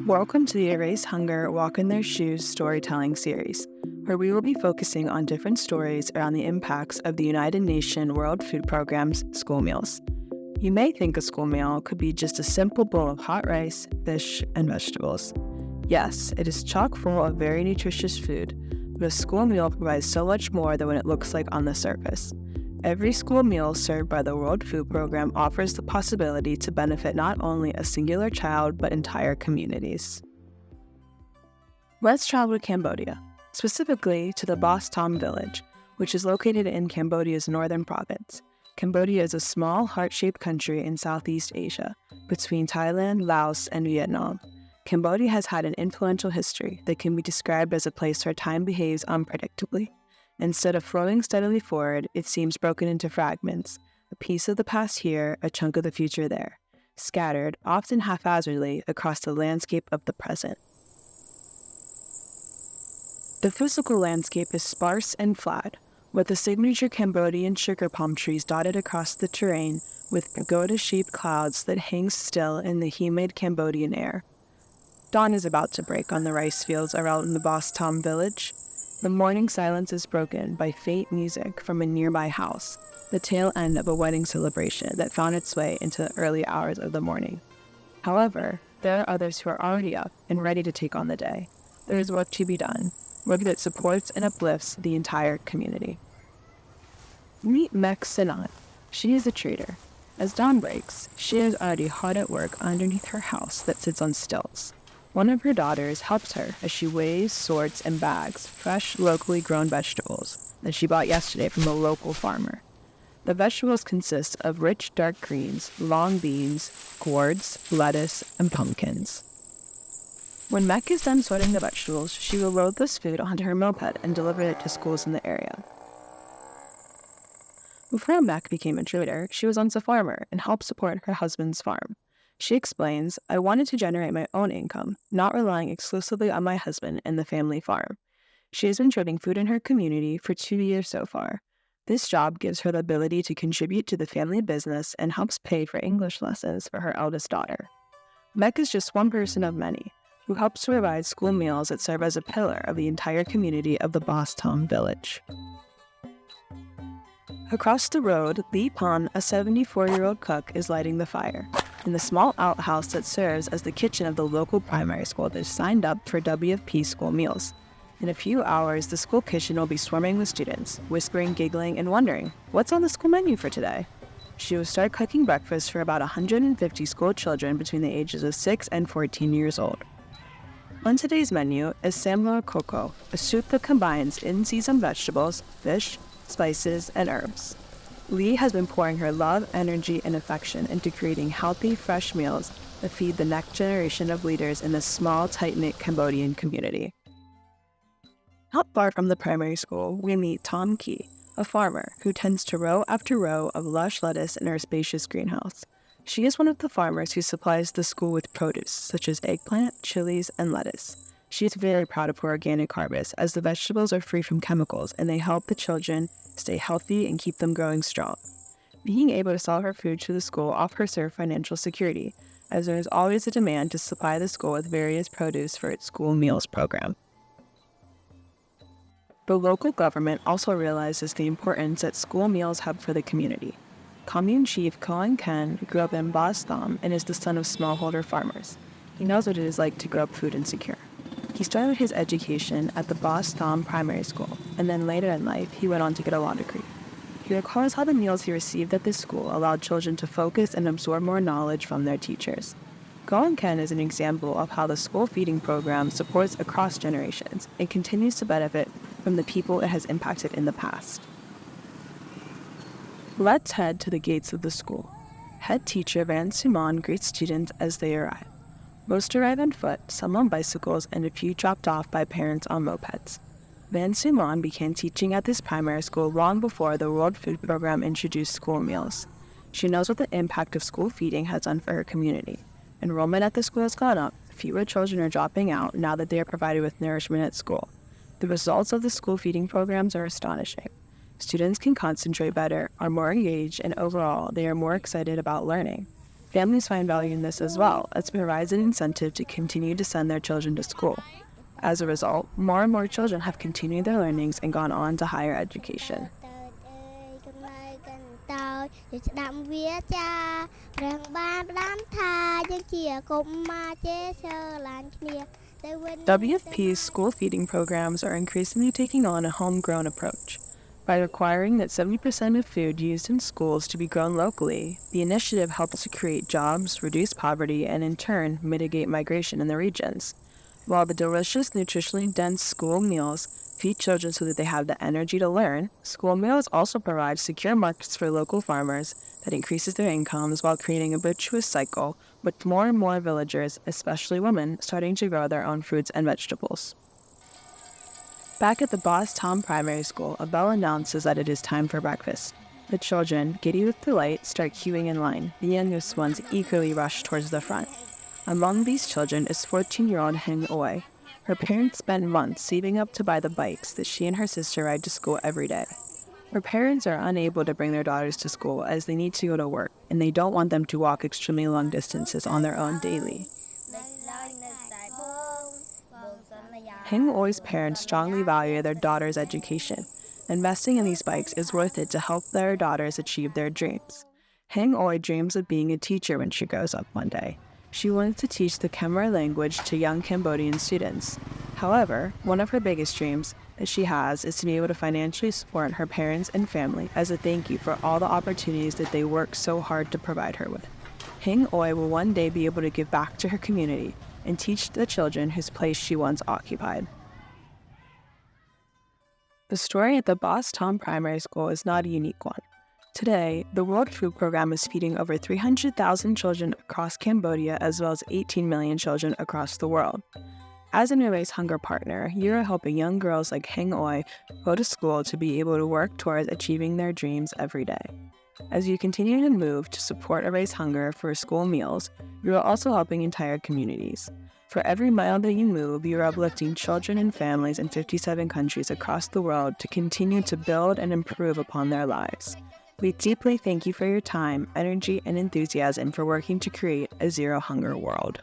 Welcome to the Erase Hunger, Walk in Their Shoes storytelling series, where we will be focusing on different stories around the impacts of the United Nations World Food Programme's school meals. You may think a school meal could be just a simple bowl of hot rice, fish, and vegetables. Yes, it is chock full of very nutritious food, but a school meal provides so much more than what it looks like on the surface. Every school meal served by the World Food Programme offers the possibility to benefit not only a singular child, but entire communities. Let's travel to Cambodia, specifically to the Bos Tom village, which is located in Cambodia's northern province. Cambodia is a small, heart-shaped country in Southeast Asia, between Thailand, Laos, and Vietnam. Cambodia has had an influential history that can be described as a place where time behaves unpredictably. Instead of flowing steadily forward, it seems broken into fragments, a piece of the past here, a chunk of the future there, scattered, often haphazardly, across the landscape of the present. The physical landscape is sparse and flat, with the signature Cambodian sugar palm trees dotted across the terrain with pagoda-shaped clouds that hang still in the humid Cambodian air. Dawn is about to break on the rice fields around the Bos Tom village. The morning silence is broken by faint music from a nearby house, the tail end of a wedding celebration that found its way into the early hours of the morning. However, there are others who are already up and ready to take on the day. There is work to be done, work that supports and uplifts the entire community. Meet Mek Sinat. She is a trader. As dawn breaks, she is already hard at work underneath her house that sits on stilts. One of her daughters helps her as she weighs, sorts, and bags fresh, locally grown vegetables that she bought yesterday from a local farmer. The vegetables consist of rich dark greens, long beans, gourds, lettuce, and pumpkins. When Mek is done sorting the vegetables, she will load this food onto her moped and deliver it to schools in the area. Before Mek became a trader, she was once a farmer and helped support her husband's farm. She explains, "I wanted to generate my own income, not relying exclusively on my husband and the family farm." She has been trading food in her community for 2 years so far. This job gives her the ability to contribute to the family business and helps pay for English lessons for her eldest daughter. Mek is just one person of many who helps to provide school meals that serve as a pillar of the entire community of the Bos Tom village. Across the road, Lee Pan, a 74-year-old cook, is lighting the fire in the small outhouse that serves as the kitchen of the local primary school that is signed up for WFP school meals. In a few hours, the school kitchen will be swarming with students, whispering, giggling, and wondering, what's on the school menu for today? She will start cooking breakfast for about 150 school children between the ages of 6 and 14 years old. On today's menu is sambar coco, a soup that combines in-season vegetables, fish, spices, and herbs. Lee has been pouring her love, energy, and affection into creating healthy, fresh meals that feed the next generation of leaders in this small, tight-knit Cambodian community. Not far from the primary school, we meet Tom Key, a farmer who tends to row after row of lush lettuce in her spacious greenhouse. She is one of the farmers who supplies the school with produce, such as eggplant, chilies, and lettuce. She is very proud of her organic harvest, as the vegetables are free from chemicals and they help the children stay healthy and keep them growing strong. Being able to sell her food to the school offers her financial security, as there is always a demand to supply the school with various produce for its school meals program. The local government also realizes the importance that school meals have for the community. Commune Chief Koan Ken grew up in Bos Tom and is the son of smallholder farmers. He knows what it is like to grow up food insecure. He started his education at the Bos Tom Primary School, and then later in life, he went on to get a law degree. He recalls how the meals he received at this school allowed children to focus and absorb more knowledge from their teachers. Koan Ken is an example of how the school feeding program supports across generations and continues to benefit from the people it has impacted in the past. Let's head to the gates of the school. Head teacher Van Suman greets students as they arrive. Most arrive on foot, some on bicycles, and a few dropped off by parents on mopeds. Van Suman began teaching at this primary school long before the World Food Program introduced school meals. She knows what the impact of school feeding has done for her community. Enrollment at the school has gone up, fewer children are dropping out now that they are provided with nourishment at school. The results of the school feeding programs are astonishing. Students can concentrate better, are more engaged, and overall, they are more excited about learning. Families find value in this as well, as it provides an incentive to continue to send their children to school. As a result, more and more children have continued their learnings and gone on to higher education. WFP's school feeding programs are increasingly taking on a homegrown approach. By requiring that 70% of food used in schools to be grown locally, the initiative helps to create jobs, reduce poverty, and in turn, mitigate migration in the regions. While the delicious, nutritionally dense school meals feed children so that they have the energy to learn, school meals also provide secure markets for local farmers that increases their incomes while creating a virtuous cycle with more and more villagers, especially women, starting to grow their own fruits and vegetables. Back at the Boss Tom Primary School, a bell announces that it is time for breakfast. The children, giddy with delight, start queuing in line. The youngest ones eagerly rush towards the front. Among these children is 14-year-old Heng Oi. Her parents spent months saving up to buy the bikes that she and her sister ride to school every day. Her parents are unable to bring their daughters to school as they need to go to work, and they don't want them to walk extremely long distances on their own daily. Heng Oi's parents strongly value their daughter's education. Investing in these bikes is worth it to help their daughters achieve their dreams. Heng Oi dreams of being a teacher when she grows up one day. She wants to teach the Khmer language to young Cambodian students. However, one of her biggest dreams that she has is to be able to financially support her parents and family as a thank you for all the opportunities that they work so hard to provide her with. Heng Oi will one day be able to give back to her community and teach the children whose place she once occupied. The story at the Boss Tom Primary School is not a unique one. Today, the World Food Program is feeding over 300,000 children across Cambodia as well as 18 million children across the world. As an Erase Hunger partner, you are helping young girls like Heng Oi go to school to be able to work towards achieving their dreams every day. As you continue to move to support Erase Hunger for school meals, you are also helping entire communities. For every mile that you move, you are uplifting children and families in 57 countries across the world to continue to build and improve upon their lives. We deeply thank you for your time, energy, and enthusiasm for working to create a zero hunger world.